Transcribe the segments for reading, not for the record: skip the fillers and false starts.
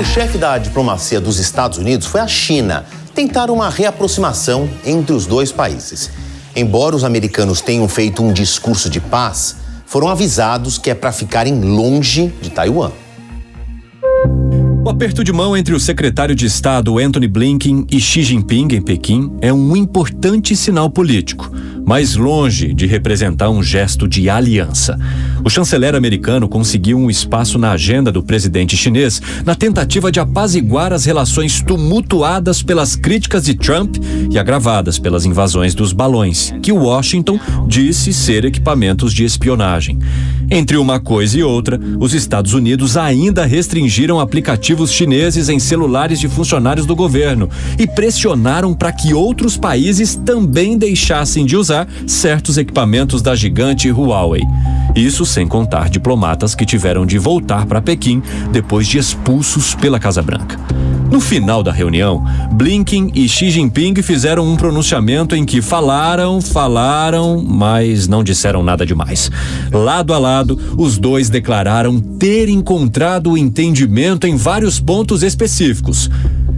O chefe da diplomacia dos Estados Unidos foi à China tentar uma reaproximação entre os dois países. Embora os americanos tenham feito um discurso de paz, foram avisados que é para ficarem longe de Taiwan. O aperto de mão entre o secretário de Estado Antony Blinken e Xi Jinping em Pequim é um importante sinal político, mas longe de representar um gesto de aliança. O chanceler americano conseguiu um espaço na agenda do presidente chinês na tentativa de apaziguar as relações tumultuadas pelas críticas de Trump e agravadas pelas invasões dos balões, que Washington disse ser equipamentos de espionagem. Entre uma coisa e outra, os Estados Unidos ainda restringiram aplicativos chineses em celulares de funcionários do governo e pressionaram para que outros países também deixassem de usar certos equipamentos da gigante Huawei. Isso sem contar diplomatas que tiveram de voltar para Pequim depois de expulsos pela Casa Branca. No final da reunião, Blinken e Xi Jinping fizeram um pronunciamento em que falaram, mas não disseram nada demais. Lado a lado, os dois declararam ter encontrado o entendimento em vários pontos específicos,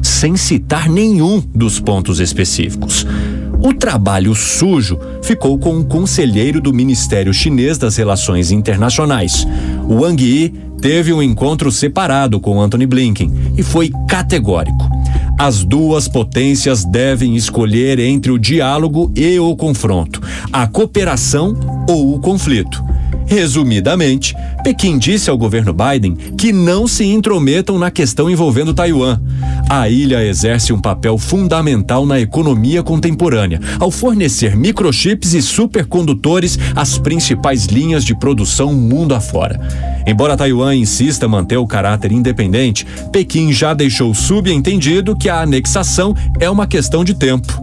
sem citar nenhum dos pontos específicos. O trabalho sujo ficou com o conselheiro do Ministério Chinês das Relações Internacionais. Wang Yi teve um encontro separado com Antony Blinken e foi categórico. As duas potências devem escolher entre o diálogo e o confronto, a cooperação ou o conflito. Resumidamente, Pequim disse ao governo Biden que não se intrometam na questão envolvendo Taiwan. A ilha exerce um papel fundamental na economia contemporânea, ao fornecer microchips e supercondutores às principais linhas de produção mundo afora. Embora Taiwan insista manter o caráter independente, Pequim já deixou subentendido que a anexação é uma questão de tempo.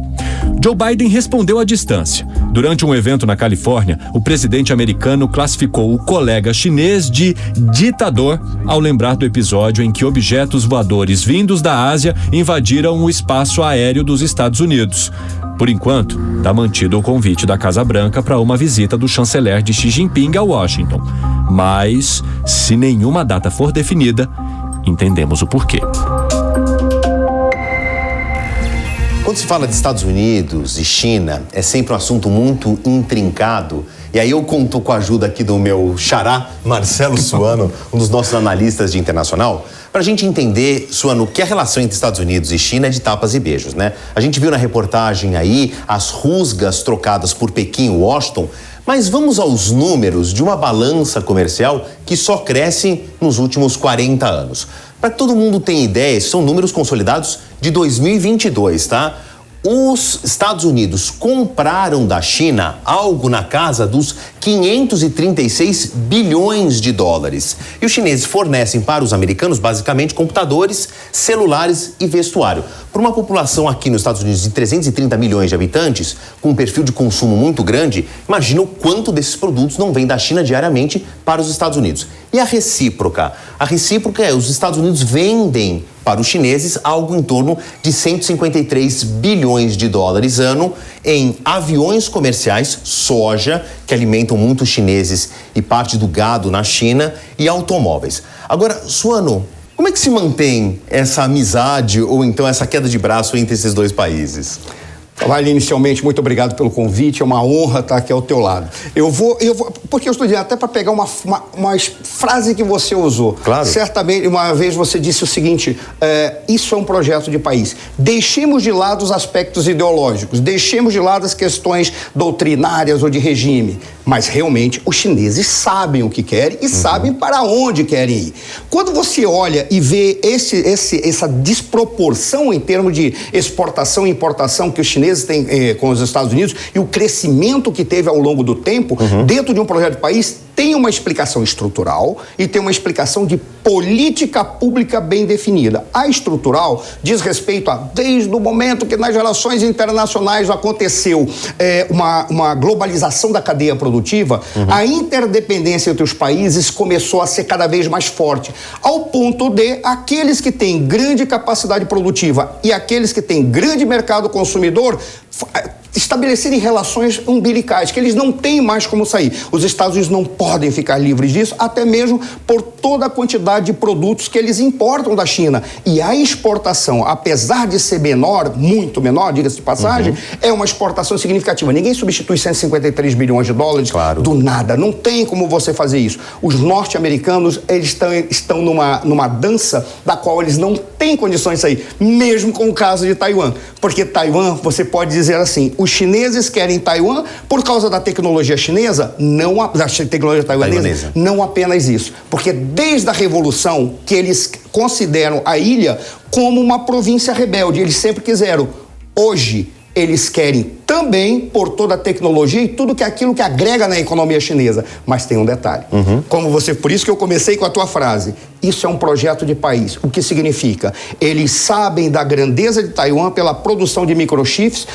Joe Biden respondeu à distância. Durante um evento na Califórnia, o presidente americano classificou o colega chinês de ditador ao lembrar do episódio em que objetos voadores vindos da Ásia invadiram o espaço aéreo dos Estados Unidos. Por enquanto, está mantido o convite da Casa Branca para uma visita do chanceler de Xi Jinping a Washington. Mas, se nenhuma data for definida, entendemos o porquê. Quando se fala de Estados Unidos e China, é sempre um assunto muito intrincado. E aí eu conto com a ajuda aqui do meu xará, Marcelo Suano, um dos nossos analistas de internacional, para a gente entender, Suano, que a relação entre Estados Unidos e China é de tapas e beijos, né? A gente viu na reportagem aí as rusgas trocadas por Pequim e Washington, mas vamos aos números de uma balança comercial que só cresce nos últimos 40 anos. Para que todo mundo tenha ideia, são números consolidados de 2022, tá? Os Estados Unidos compraram da China algo na casa dos 536 bilhões de dólares. E os chineses fornecem para os americanos, basicamente, computadores, celulares e vestuário. Para uma população aqui nos Estados Unidos de 330 milhões de habitantes, com um perfil de consumo muito grande, imagina o quanto desses produtos não vem da China diariamente para os Estados Unidos. E a recíproca? A recíproca é os Estados Unidos vendem para os chineses algo em torno de 153 bilhões de dólares ano em aviões comerciais, soja, que alimentam muitos chineses e parte do gado na China, e automóveis. Agora, Suano, como é que se mantém essa amizade ou então essa queda de braço entre esses dois países? Vale, inicialmente, muito obrigado pelo convite, é uma honra estar aqui ao teu lado. Eu vou porque eu estou dizendo, até para pegar uma frase que você usou. Claro. Certamente, uma vez você disse o seguinte, isso é um projeto de país. Deixemos de lado os aspectos ideológicos, deixemos de lado as questões doutrinárias ou de regime, mas realmente os chineses sabem o que querem e sabem para onde querem ir. Quando você olha e vê essa desproporção em termos de exportação e importação que os chineses têm com os Estados Unidos e o crescimento que teve ao longo do tempo, dentro de um projeto de país, tem uma explicação estrutural e tem uma explicação de política pública bem definida. A estrutural diz respeito a, desde o momento que nas relações internacionais aconteceu uma globalização da cadeia produtiva, a interdependência entre os países começou a ser cada vez mais forte, ao ponto de aqueles que têm grande capacidade produtiva e aqueles que têm grande mercado consumidor estabelecerem relações umbilicais, que eles não têm mais como sair. Os Estados Unidos não podem ficar livres disso, até mesmo por toda a quantidade de produtos que eles importam da China. E a exportação, apesar de ser menor, muito menor, diga-se de passagem, é uma exportação significativa. Ninguém substitui 153 bilhões de dólares do nada. Não tem como você fazer isso. Os norte-americanos, eles estão numa dança da qual eles não têm condições de sair, mesmo com o caso de Taiwan. Porque Taiwan, você pode dizer assim, os chineses querem Taiwan por causa da tecnologia chinesa, da tecnologia taiwanesa, não apenas isso. Porque desde a Revolução que eles consideram a ilha como uma província rebelde, eles sempre quiseram. Hoje, eles querem também por toda a tecnologia e tudo que é aquilo que agrega na economia chinesa. Mas tem um detalhe. Por isso que eu comecei com a tua frase. Isso é um projeto de país. O que significa? Eles sabem da grandeza de Taiwan pela produção de microchips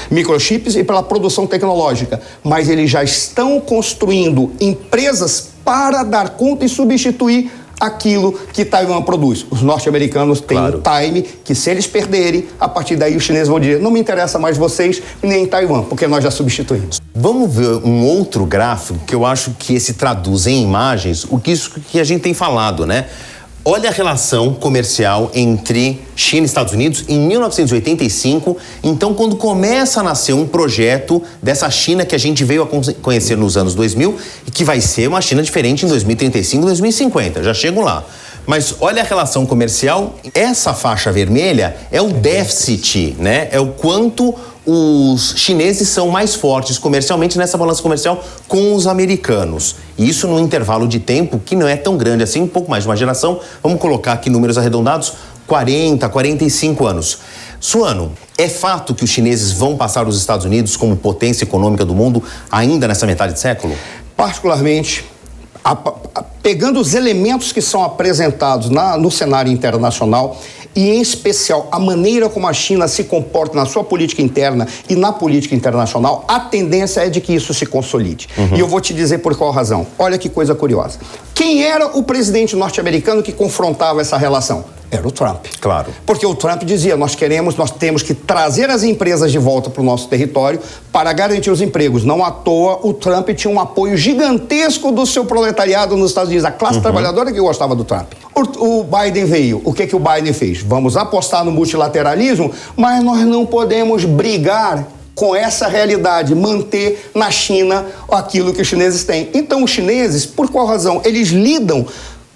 e pela produção tecnológica. Mas eles já estão construindo empresas para dar conta e substituir aquilo que Taiwan produz. Os norte-americanos têm um time que, se eles perderem, a partir daí os chineses vão dizer: não me interessa mais vocês nem Taiwan, porque nós já substituímos. Vamos ver um outro gráfico que eu acho que se traduz em imagens o que a gente tem falado, né? Olha a relação comercial entre China e Estados Unidos em 1985, então quando começa a nascer um projeto dessa China que a gente veio a conhecer nos anos 2000 e que vai ser uma China diferente em 2035, 2050, já chego lá. Mas olha a relação comercial, essa faixa vermelha é o déficit, né? É o quanto os chineses são mais fortes comercialmente nessa balança comercial com os americanos. E isso num intervalo de tempo que não é tão grande assim, um pouco mais de uma geração. Vamos colocar aqui números arredondados, 40, 45 anos. Suano, é fato que os chineses vão passar os Estados Unidos como potência econômica do mundo ainda nessa metade de século? Particularmente, pegando os elementos que são apresentados no cenário internacional, e em especial a maneira como a China se comporta na sua política interna e na política internacional, a tendência é de que isso se consolide. E eu vou te dizer por qual razão. Olha que coisa curiosa. Quem era o presidente norte-americano que confrontava essa relação? Era o Trump. Claro. Porque o Trump dizia, nós temos que trazer as empresas de volta para o nosso território para garantir os empregos. Não à toa, o Trump tinha um apoio gigantesco do seu proletariado nos Estados Unidos, a classe trabalhadora que gostava do Trump. O Biden veio. O que o Biden fez? Vamos apostar no multilateralismo, mas nós não podemos brigar com essa realidade, manter na China aquilo que os chineses têm. Então, os chineses, por qual razão? Eles lidam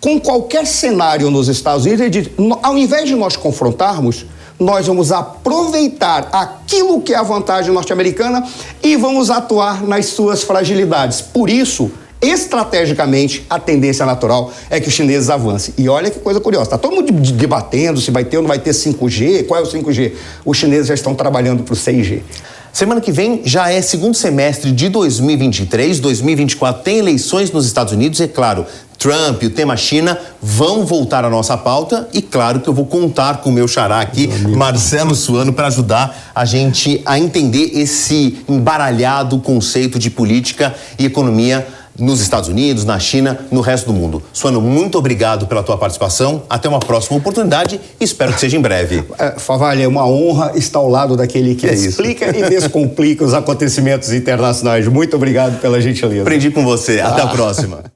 com qualquer cenário nos Estados Unidos. Ele diz, ao invés de nós confrontarmos, nós vamos aproveitar aquilo que é a vantagem norte-americana e vamos atuar nas suas fragilidades. Por isso, estrategicamente, a tendência natural é que os chineses avancem. E olha que coisa curiosa, está todo mundo debatendo se vai ter ou não vai ter 5G, qual é o 5G. Os chineses já estão trabalhando para o 6G. Semana que vem já é segundo semestre de 2023, 2024 tem eleições nos Estados Unidos e, é claro, Trump e o tema China vão voltar à nossa pauta e claro que eu vou contar com o meu xará aqui, Marcelo Suano, para ajudar a gente a entender esse embaralhado conceito de política e economia nos Estados Unidos, na China, no resto do mundo. Suano, muito obrigado pela tua participação. Até uma próxima oportunidade e espero que seja em breve. Favalli, é uma honra estar ao lado daquele que explica e descomplica os acontecimentos internacionais. Muito obrigado pela gentileza. Aprendi com você. Até a próxima.